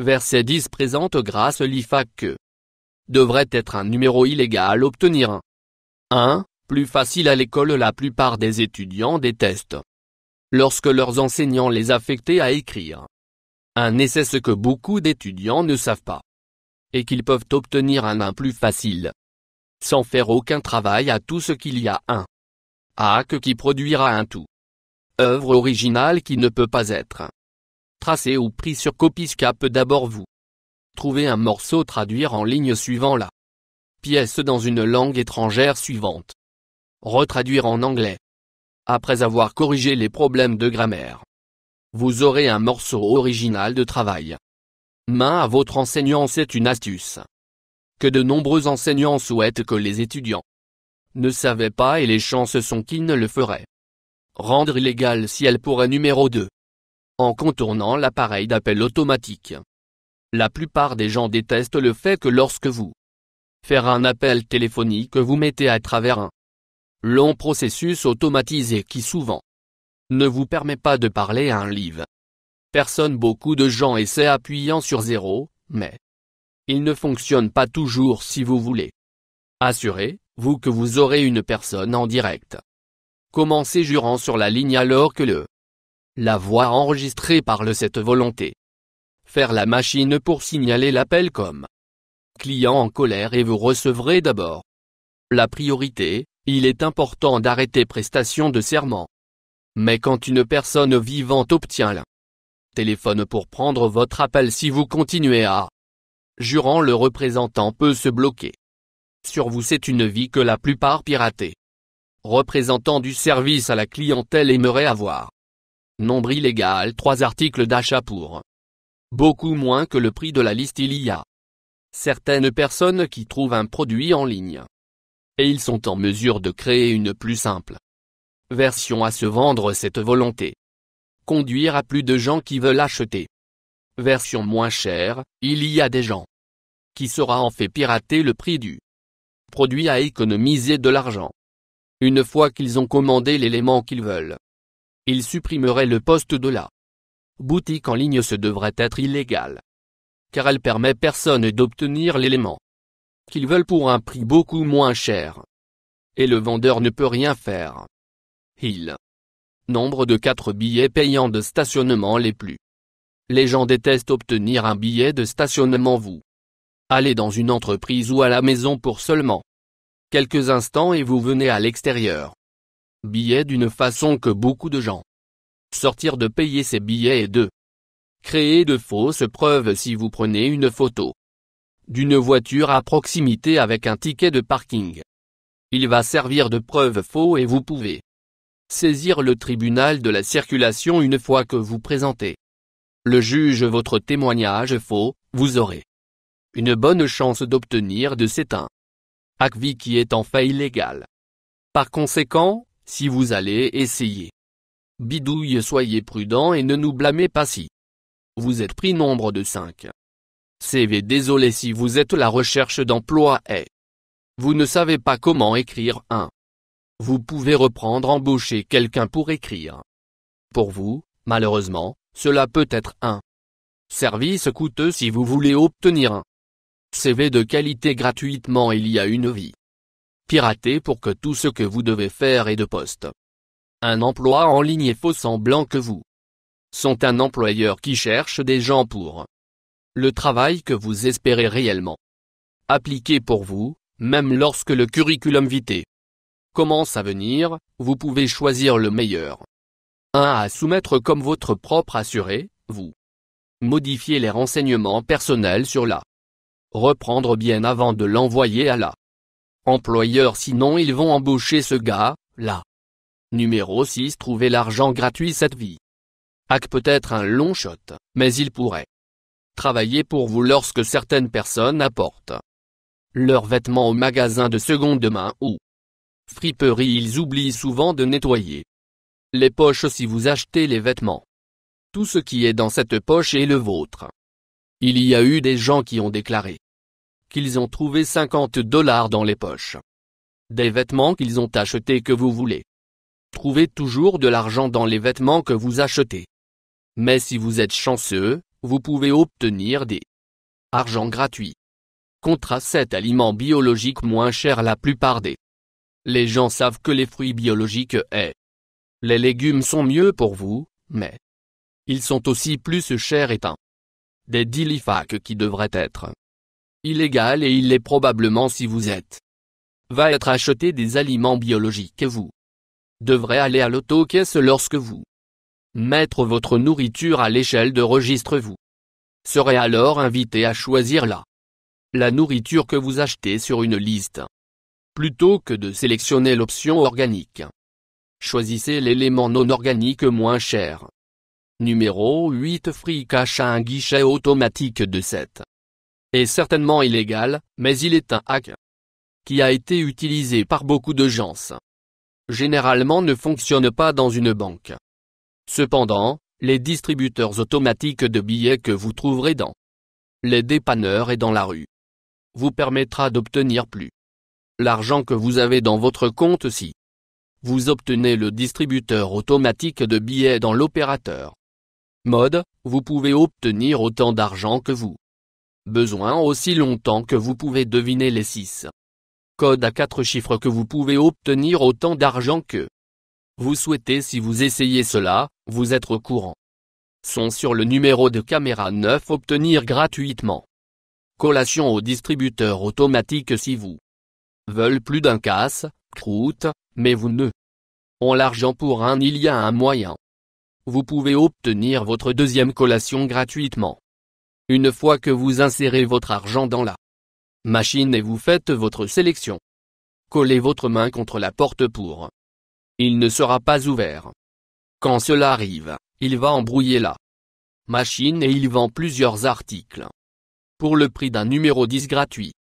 Verset 10 présente grâce l'IFAC que devrait être un numéro illégal obtenir un plus facile à l'école. La plupart des étudiants détestent lorsque leurs enseignants les affectent à écrire un essai. Ce que beaucoup d'étudiants ne savent pas et qu'ils peuvent obtenir un plus facile sans faire aucun travail à tout ce qu'il y a un hack qui produira un tout œuvre originale qui ne peut pas être tracé ou pris sur Copiscape. D'abord vous trouvez un morceau, traduire en ligne suivant la pièce dans une langue étrangère suivante, retraduire en anglais. Après avoir corrigé les problèmes de grammaire, vous aurez un morceau original de travail. Main à votre enseignant. C'est une astuce que de nombreux enseignants souhaitent que les étudiants ne savaient pas et les chances sont qu'ils ne le feraient. Rendre illégal si elle pourrait. Numéro 2. En contournant l'appareil d'appel automatique. La plupart des gens détestent le fait que lorsque vous faire un appel téléphonique vous mettez à travers un long processus automatisé qui souvent ne vous permet pas de parler à un live personne. Beaucoup de gens essaient appuyant sur 0, mais il ne fonctionne pas toujours. Si vous voulez assurez-vous que vous aurez une personne en direct. Commencez jurant sur la ligne alors que la voix enregistrée parle. Cette volonté faire la machine pour signaler l'appel comme client en colère et vous recevrez d'abord la priorité. Il est important d'arrêter prestation de serment. Mais quand une personne vivante obtient le téléphone pour prendre votre appel, si vous continuez à jurant, le représentant peut se bloquer sur vous. C'est une vie que la plupart piratés représentants du service à la clientèle aimeraient avoir. Nombre illégal. 3 articles d'achat pour beaucoup moins que le prix de la liste. Il y a certaines personnes qui trouvent un produit en ligne et ils sont en mesure de créer une plus simple version à se vendre. Cette volonté conduire à plus de gens qui veulent acheter version moins chère. Il y a des gens qui sera en fait pirater le prix du produit à économiser de l'argent. Une fois qu'ils ont commandé l'élément qu'ils veulent, ils supprimeraient le poste de la boutique en ligne. Ce devrait être illégal, car elle permet personne d'obtenir l'élément qu'ils veulent pour un prix beaucoup moins cher. Et le vendeur ne peut rien faire. Nombre de 4 billets payants de stationnement les plus. Les gens détestent obtenir un billet de stationnement. Vous allez dans une entreprise ou à la maison pour seulement quelques instants et vous venez à l'extérieur. Billet d'une façon que beaucoup de gens sortir de payer ces billets et de créer de fausses preuves. Si vous prenez une photo d'une voiture à proximité avec un ticket de parking, il va servir de preuve faux et vous pouvez saisir le tribunal de la circulation. Une fois que vous présentez le juge votre témoignage faux, vous aurez une bonne chance d'obtenir de cet un acquis qui est en fait illégal. Par conséquent, si vous allez essayer bidouille, soyez prudent et ne nous blâmez pas si vous êtes pris. Nombre de 5 CV. Désolé si vous êtes la recherche d'emploi et vous ne savez pas comment écrire un. Vous pouvez reprendre embaucher quelqu'un pour écrire pour vous. Malheureusement, cela peut être un service coûteux si vous voulez obtenir un CV de qualité gratuitement. Il y a une vie piratée pour que tout ce que vous devez faire est de poste un emploi en ligne et faux semblant que vous sont un employeur qui cherche des gens pour le travail que vous espérez réellement appliquer pour vous. Même lorsque le curriculum vitae commence à venir, vous pouvez choisir le meilleur à soumettre comme votre propre assuré. Vous modifiez les renseignements personnels sur la reprendre bien avant de l'envoyer à la employeur, sinon ils vont embaucher ce gars là. Numéro 6. Trouver l'argent gratuit. Cette vie hack peut être un long shot, mais il pourrait travailler pour vous lorsque certaines personnes apportent leurs vêtements au magasin de seconde main ou friperie. Ils oublient souvent de nettoyer les poches. Si vous achetez les vêtements, tout ce qui est dans cette poche est le vôtre. Il y a eu des gens qui ont déclaré qu'ils ont trouvé $50 dans les poches des vêtements qu'ils ont achetés. Que vous voulez trouver toujours de l'argent dans les vêtements que vous achetez. Mais si vous êtes chanceux, vous pouvez obtenir des argent gratuits. Contre cet aliment biologique moins cher la plupart des les gens savent que les fruits biologiques et les légumes sont mieux pour vous, mais ils sont aussi plus chers et un des DILIFAC qui devrait être illégal et il l'est probablement si vous êtes va être acheter des aliments biologiques et vous devrez aller à l'autocaisse lorsque vous mettre votre nourriture à l'échelle de registre vous serez alors invité à choisir la nourriture que vous achetez sur une liste. Plutôt que de sélectionner l'option organique, choisissez l'élément non organique moins cher. Numéro 8 Free Cash a un guichet automatique de 7. Est certainement illégal, mais il est un hack qui a été utilisé par beaucoup de gens. Généralement ne fonctionne pas dans une banque. Cependant, les distributeurs automatiques de billets que vous trouverez dans les dépanneurs et dans la rue vous permettra d'obtenir plus l'argent que vous avez dans votre compte si vous obtenez le distributeur automatique de billets dans l'opérateur mode, vous pouvez obtenir autant d'argent que vous besoin aussi longtemps que vous pouvez deviner les 6 codes à 4 chiffres que vous pouvez obtenir autant d'argent que vous souhaitez si vous essayez cela, vous êtes au courant. Sont sur le numéro de caméra 9 obtenir gratuitement. Collation au distributeur automatique si vous veulent plus d'un casse-croûte, mais vous ne ont l'argent pour un il y a un moyen. Vous pouvez obtenir votre deuxième collation gratuitement. Une fois que vous insérez votre argent dans la machine et vous faites votre sélection. Collez votre main contre la porte pour. Il ne sera pas ouvert. Quand cela arrive, il va embrouiller la machine et il vend plusieurs articles. Pour le prix d'un numéro 10 gratuit.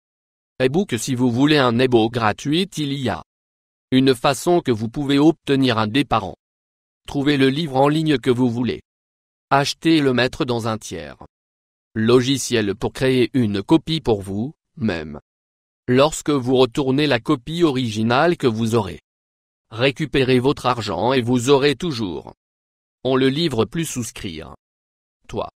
E-book si vous voulez un e-book gratuit il y a une façon que vous pouvez obtenir un dé par an. Trouvez le livre en ligne que vous voulez. Achetez et le mettre dans un tiers logiciel pour créer une copie pour vous, même. Lorsque vous retournez la copie originale que vous aurez récupérez votre argent et vous aurez toujours. On le livre plus souscrire. Toi.